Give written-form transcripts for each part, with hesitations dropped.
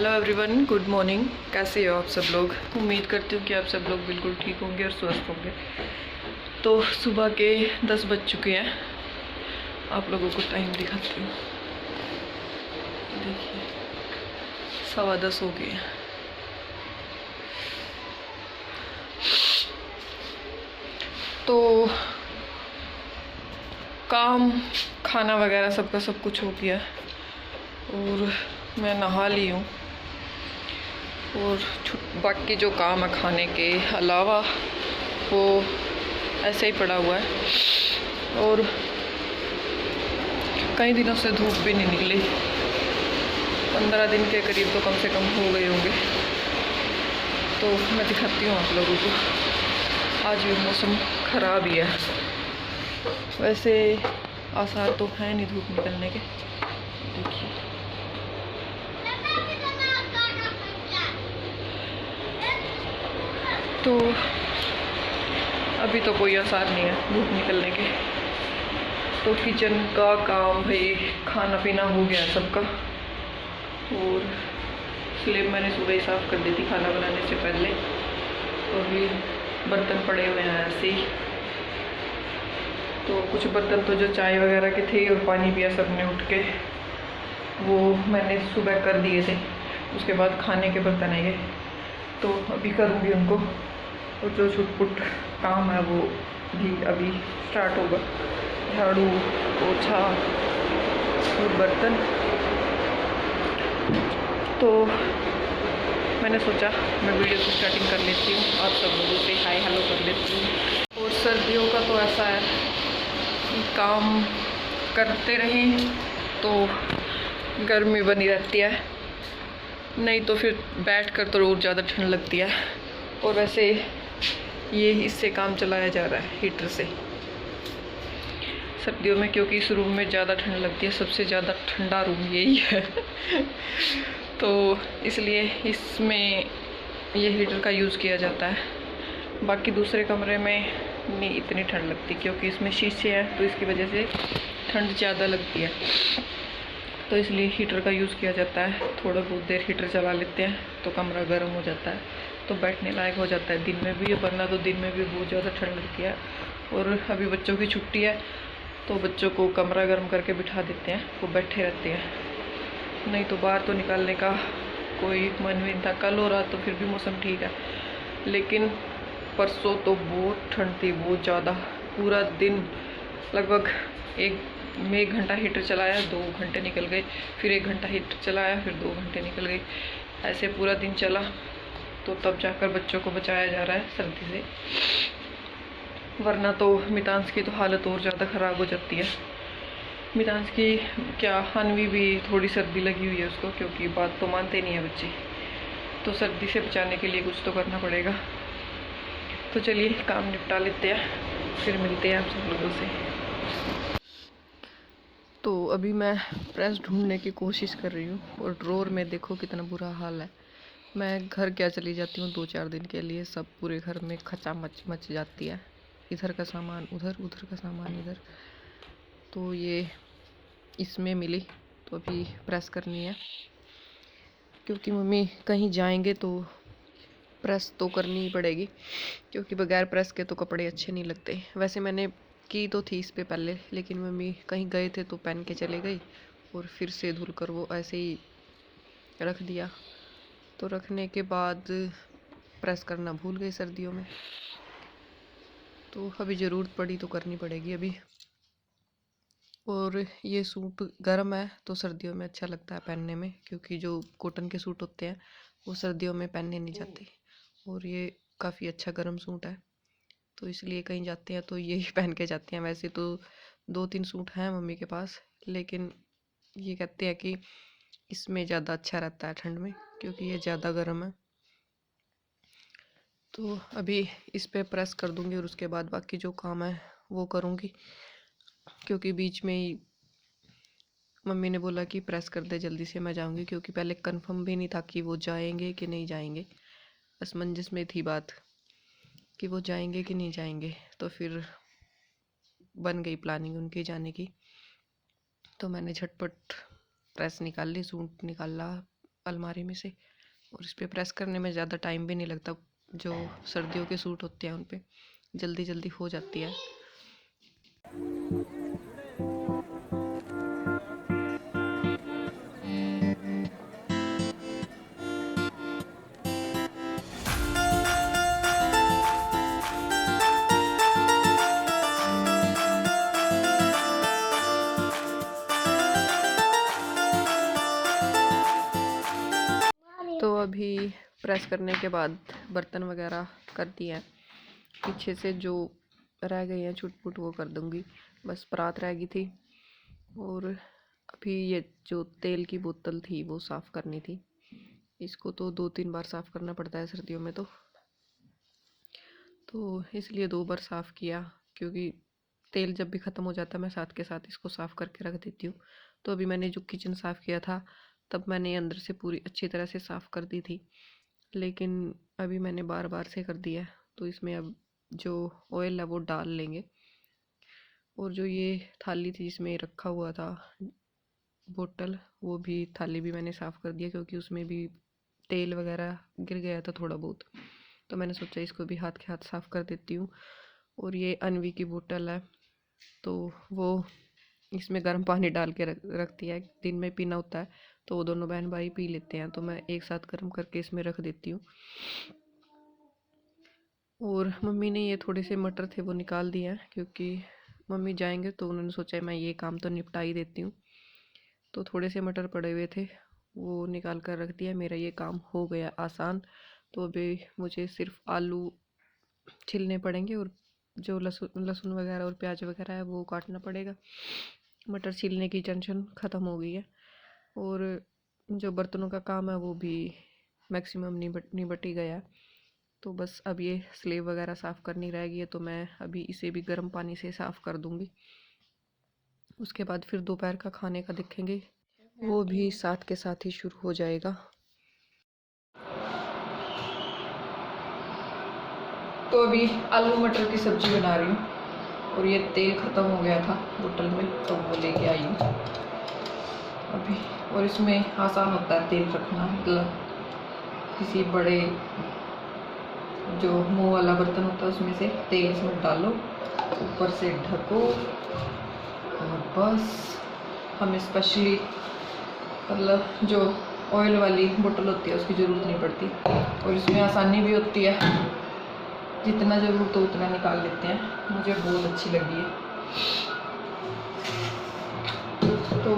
Hello everyone, good morning. कैसे हो आप सब लोग? उम्मीद करती हूँ कि आप सब लोग बिल्कुल ठीक होंगे और स्वस्थ होंगे। तो सुबह के 10 बज चुके हैं। आप लोगों को टाइम दिखाती हूँ। देखिए 10:15 हो गए हैं। तो काम खाना वगैरह सबका सब कुछ हो गया और मैं नहा ली हूँ। और बाकी जो काम है खाने के अलावा वो ऐसे ही पड़ा हुआ है। और कई दिनों से धूप भी नहीं निकली, 15 दिन के करीब तो कम से कम हो गए होंगे। तो मैं दिखाती हूँ आप लोगों को। आज भी मौसम ख़राब ही है, वैसे आसार तो है नहीं धूप निकलने के। देखिए तो अभी तो कोई आसार नहीं है धूप निकलने के। तो किचन का काम भाई, खाना पीना हो गया सबका। और स्लेब मैंने सुबह ही साफ़ कर दी थी खाना बनाने से पहले। तो अभी बर्तन पड़े हुए हैं ऐसे ही। तो कुछ बर्तन तो जो चाय वगैरह के थे और पानी पिया सबने उठ के, वो मैंने सुबह कर दिए थे। उसके बाद खाने के बर्तन आएंगे तो अभी करूँगी उनको। और जो छुटपुट काम है वो भी अभी स्टार्ट होगा, झाड़ू पोछा और बर्तन। तो मैंने सोचा मैं वीडियो की स्टार्टिंग कर लेती हूँ, आप सब लोगों से हाय हेलो कर लेती हूँ। और सर्दियों का तो ऐसा है कि काम करते रहें तो गर्मी बनी रहती है, नहीं तो फिर बैठ कर तो और ज़्यादा ठंड लगती है। और वैसे ये इससे काम चलाया जा रहा है हीटर से सर्दियों में, क्योंकि इस रूम में ज़्यादा ठंड लगती है। सबसे ज़्यादा ठंडा रूम यही है तो इसलिए इसमें ये हीटर का यूज़ किया जाता है। बाकी दूसरे कमरे में नहीं इतनी ठंड लगती, क्योंकि इसमें शीशे हैं तो इसकी वजह से ठंड ज़्यादा लगती है। तो इसलिए हीटर का यूज़ किया जाता है। थोड़ा बहुत देर हीटर चला लेते हैं तो कमरा गर्म हो जाता है, तो बैठने लायक हो जाता है दिन में भी, वरना तो दिन में भी बहुत ज़्यादा ठंड लगती है। और अभी बच्चों की छुट्टी है तो बच्चों को कमरा गर्म करके बिठा देते हैं, वो बैठे रहते हैं। नहीं तो बाहर तो निकालने का कोई मन भी नहीं था। कल हो रहा तो फिर भी मौसम ठीक है, लेकिन परसों तो बहुत ठंड थी, बहुत ज़्यादा। पूरा दिन लगभग मैं 1 घंटा हीटर चलाया, 2 घंटे निकल गए, फिर 1 घंटा हीटर चलाया, फिर 2 घंटे निकल गए। ऐसे पूरा दिन चला, तो तब जाकर बच्चों को बचाया जा रहा है सर्दी से, वरना तो मितांश की तो हालत और ज़्यादा ख़राब हो जाती है। मितांश की क्या, हनवी भी थोड़ी सर्दी लगी हुई है उसको, क्योंकि बात तो मानते नहीं है बच्चे। तो सर्दी से बचाने के लिए कुछ तो करना पड़ेगा। तो चलिए काम निपटा लेते हैं, फिर मिलते हैं आप सब लोगों से। तो अभी मैं प्रेस ढूंढने की कोशिश कर रही हूँ और ड्रॉर में देखो कितना बुरा हाल है। मैं घर क्या चली जाती हूँ 2-4 दिन के लिए, सब पूरे घर में खचा मच जाती है। इधर का सामान उधर, उधर का सामान इधर। तो ये इसमें मिली तो अभी प्रेस करनी है, क्योंकि मम्मी कहीं जाएंगे तो प्रेस तो करनी ही पड़ेगी, क्योंकि बगैर प्रेस के तो कपड़े अच्छे नहीं लगते। वैसे मैंने की तो थी इस पे पहले, लेकिन मम्मी कहीं गए थे तो पहन के चले गए और फिर से धुल कर वो ऐसे ही रख दिया। तो रखने के बाद प्रेस करना भूल गई सर्दियों में, तो अभी ज़रूरत पड़ी तो करनी पड़ेगी अभी। और ये सूट गर्म है तो सर्दियों में अच्छा लगता है पहनने में, क्योंकि जो कॉटन के सूट होते हैं वो सर्दियों में पहनने नहीं जाते। और ये काफ़ी अच्छा गर्म सूट है, तो इसलिए कहीं जाते हैं तो यही पहन के जाते हैं। वैसे तो 2-3 सूट हैं मम्मी के पास, लेकिन ये कहते हैं कि इसमें ज़्यादा अच्छा रहता है ठंड में, क्योंकि ये ज़्यादा गर्म है। तो अभी इस पे प्रेस कर दूंगी और उसके बाद बाकी जो काम है वो करूँगी, क्योंकि बीच में ही मम्मी ने बोला कि प्रेस कर दे जल्दी से, मैं जाऊँगी। क्योंकि पहले कंफर्म भी नहीं था कि वो जाएंगे कि नहीं जाएंगे, असमंजस में थी बात कि वो जाएंगे कि नहीं जाएंगे। तो फिर बन गई प्लानिंग उनके जाने की, तो मैंने झटपट प्रेस निकाल ली, सूट निकाला, अलमारी में से, और इस पर प्रेस करने में ज़्यादा टाइम भी नहीं लगता। जो सर्दियों के सूट होते हैं उन पे जल्दी जल्दी हो जाती है। तो अभी प्रेस करने के बाद बर्तन वगैरह कर दिए हैं। पीछे से जो रह गए हैं छुट पुट वो कर दूंगी, बस परात रह गई थी। और अभी ये जो तेल की बोतल थी वो साफ़ करनी थी। इसको तो 2-3 बार साफ़ करना पड़ता है सर्दियों में, तो इसलिए 2 बार साफ़ किया, क्योंकि तेल जब भी ख़त्म हो जाता है मैं साथ के साथ इसको साफ़ करके रख देती हूँ। तो अभी मैंने जो किचन साफ़ किया था तब मैंने अंदर से पूरी अच्छी तरह से साफ़ कर दी थी, लेकिन अभी मैंने बार बार से कर दिया है। तो इसमें अब जो ऑयल है वो डाल लेंगे। और जो ये थाली थी जिसमें रखा हुआ था बोतल, वो भी थाली भी मैंने साफ़ कर दिया, क्योंकि उसमें भी तेल वगैरह गिर गया था थोड़ा बहुत। तो मैंने सोचा इसको भी हाथ के हाथ साफ़ कर देती हूँ। और ये अनवी की बोतल है, तो वो इसमें गर्म पानी डाल के रख दिया है। दिन में पीना होता है तो वो दोनों बहन भाई पी लेते हैं, तो मैं एक साथ गर्म करके इसमें रख देती हूँ। और मम्मी ने ये थोड़े से मटर थे वो निकाल दिए हैं, क्योंकि मम्मी जाएंगे तो उन्होंने सोचा मैं ये काम तो निपटा ही देती हूँ। तो थोड़े से मटर पड़े हुए थे वो निकाल कर रख दिया। मेरा ये काम हो गया आसान। तो अभी मुझे सिर्फ आलू छिलने पड़ेंगे और जो लहसुन वगैरह और प्याज वगैरह है वो काटना पड़ेगा। मटर छीलने की टेंशन ख़त्म हो गई है। और जो बर्तनों का काम है वो भी मैक्सिमम निबट ही गया है। तो बस अब ये स्लेब वगैरह साफ़ करनी रह गई है, तो मैं अभी इसे भी गर्म पानी से साफ़ कर दूँगी। उसके बाद फिर दोपहर का खाने का देखेंगे, वो भी साथ के साथ ही शुरू हो जाएगा। तो अभी आलू मटर की सब्ज़ी बना रही हूँ, और ये तेल ख़त्म हो गया था बोतल में तो वो लेके आई हूँ अभी। और इसमें आसान होता है तेल रखना, मतलब किसी बड़े जो मुँह वाला बर्तन होता है उसमें से तेल इसमें डालो, ऊपर से ढको, और बस हमें स्पेशली मतलब जो ऑयल वाली बोतल होती है उसकी ज़रूरत नहीं पड़ती। और इसमें आसानी भी होती है, जितना ज़रूरत हो उतना निकाल लेते हैं। मुझे बहुत अच्छी लगी है। तो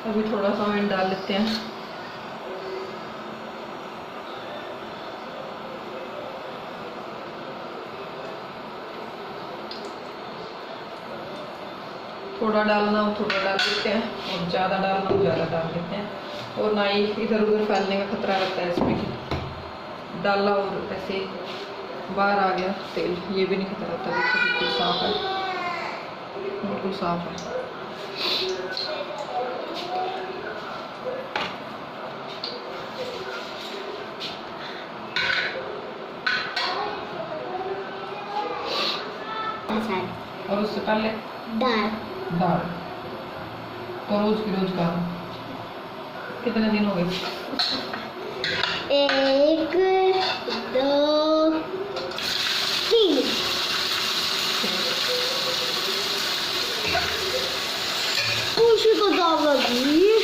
अभी थोड़ा सा ऑयल डाल लेते हैं। थोड़ा डालना हो थोड़ा डाल देते हैं, और ज़्यादा डालना हो ज़्यादा डाल देते हैं। और ना ही इधर उधर फैलने का खतरा रहता है इसमें कि डाला और ऐसे बाहर आ गया तेल, ये भी नहीं खतरा होता। देखो बिल्कुल साफ़ है, बिल्कुल साफ़ है। और उससे पहले दाल तो रोज की रोज का कितने दिन हो गए? 1 2 3 खुशी को दाव लगी।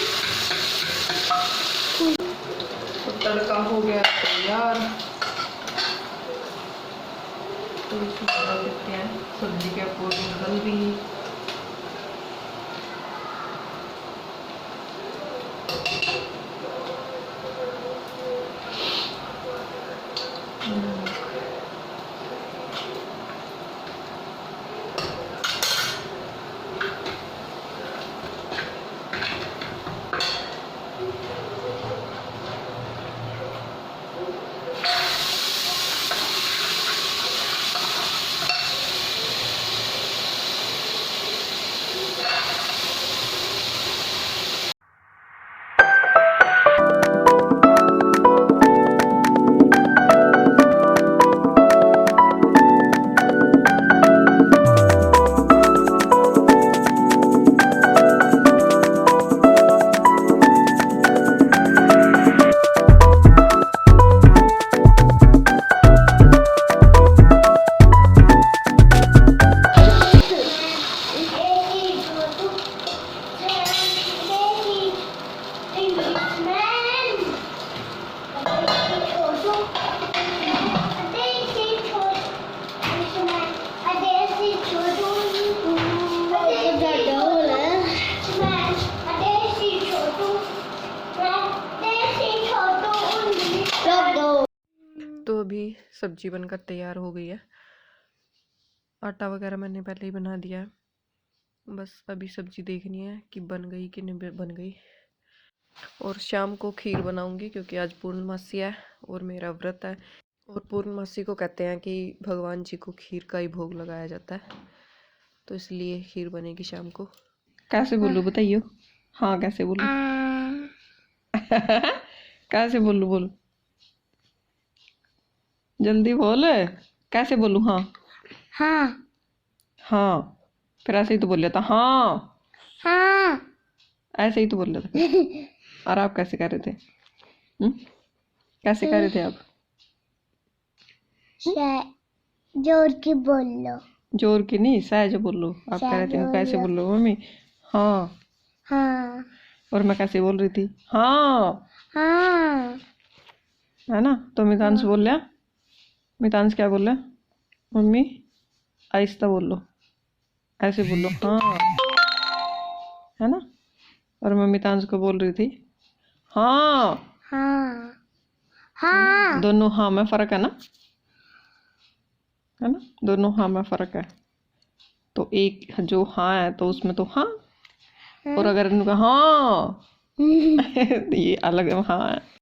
तो तड़का हो गया तैयार, तो इसमें डाल देते हैं सब्जी के अकॉर्डिंग हल्दी, सब्जी बनकर तैयार हो गई है। आटा वगैरह मैंने पहले ही बना दिया है, बस अभी सब्जी देखनी है कि बन गई कि नहीं बन गई। और शाम को खीर बनाऊंगी क्योंकि आज पूर्णमासी है और मेरा व्रत है। और पूर्णमासी को कहते हैं कि भगवान जी को खीर का ही भोग लगाया जाता है, तो इसलिए खीर बनेगी शाम को। कैसे बोलूं बताइयो? हाँ कैसे बोलूं? कैसे बोलूं? बोल जल्दी बोल, कैसे बोलूं? हाँ हाँ हाँ, फिर ऐसे ही तो बोल लेता। हाँ हाँ ऐसे ही तो बोल लेता फिर। और आप कैसे कह रहे थे? कैसे कह रहे थे आप? जोर की बोल लो। जोर की नहीं, सहज बोलो। आप कह रहे थे कैसे बोल रहे हो मम्मी? हाँ हाँ और मैं कैसे बोल रही थी? हाँ हाँ है ना? तो मितांश बोल लिया। मितांश क्या बोल रहा है? मम्मी आहिस्ता बोल लो, ऐसे बोलो हाँ, है ना? और मैं मितांश को बोल रही थी हाँ। हाँ हाँ दोनों हाँ में फर्क है ना? है ना? दोनों हाँ में फर्क है। तो एक जो हाँ है तो उसमें तो हाँ, और अगर इनका हाँ तो ये अलग हाँ है।